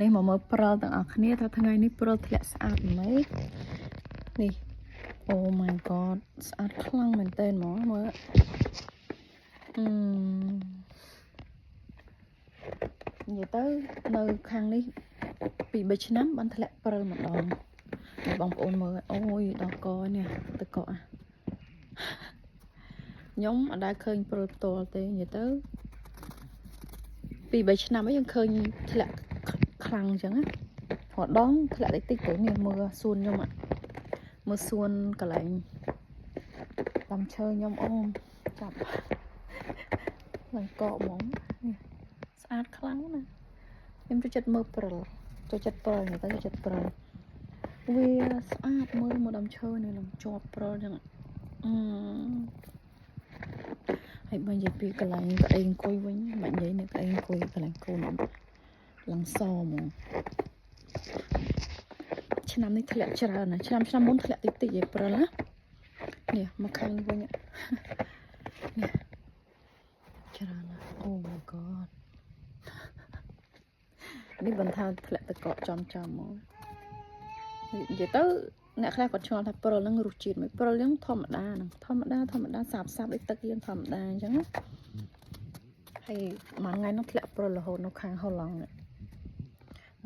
នេះមកមើលព្រិលទាំងអស់គ្នាថាថ្ងៃនេះព្រិលធ្លាក់ស្អាតមែននេះ Oh my god ស្អាតខ្លាំងមែនតើហ្មងមើលនិយាយទៅនៅខាងនេះពី3ឆ្នាំបានធ្លាក់ព្រិលម្ដងបងប្អូនមើលអូយដល់កនេះទៅកក់ខ្ញុំអត់ដែលឃើញព្រិលផ្ទាល់ទេនិយាយទៅពី3ឆ្នាំហើយយើងឃើញធ្លាក់ខ្លាំងអញ្ចឹងណារដងធ្លាក់តិចតិចទៅនេះមើលសួនខ្ញុំមើលសួនកន្លែងតាមឈើខ្ញុំអូចាប់ឡើងកកហ្មងនេះស្អាតខ្លាំងណាខ្ញុំចូលចិត្តមើលព្រិលចូលចិត្តព្រិលទៅចូលចិត្តព្រិលវាស្អាតមើលមកដើមឈើនេះនឹងជាប់ព្រិលអញ្ចឹងហើយបើនិយាយពីកន្លែងក្អេងអង្គុយវិញមិននិយាយនៅក្អេងអង្គុយកន្លែងកូនឡើងសហ្មងឆ្នាំនេះធ្លាក់ច្រើនណាឆ្នាំមុនធ្លាក់តិចតិចឯព្រិលណានេះមកខាងវិញនេះច្រើនណាស់ Oh my god នេះបន្តថាធ្លាក់ទៅកកចំមកនិយាយទៅអ្នកខ្លះគាត់ឆ្ងល់ថាព្រិលហ្នឹងរសជាតិមិនព្រិលហ្នឹងធម្មតាហ្នឹងធម្មតាសាបដូចទឹកយើងធម្មតាអញ្ចឹងណាហើយមួយថ្ងៃនោះធ្លាក់ព្រិលរហូតនៅខាងហូឡង់នេះ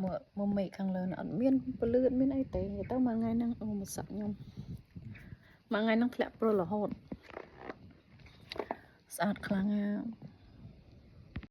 មើលមេឃខាងលើអត់មានពលឺអត់មានអីទេនិយាយទៅមួយថ្ងៃហ្នឹងអូមកសក់ខ្ញុំមួយថ្ងៃហ្នឹងធ្លាក់ព្រិលរហូតស្អាតខ្លាំងណាស់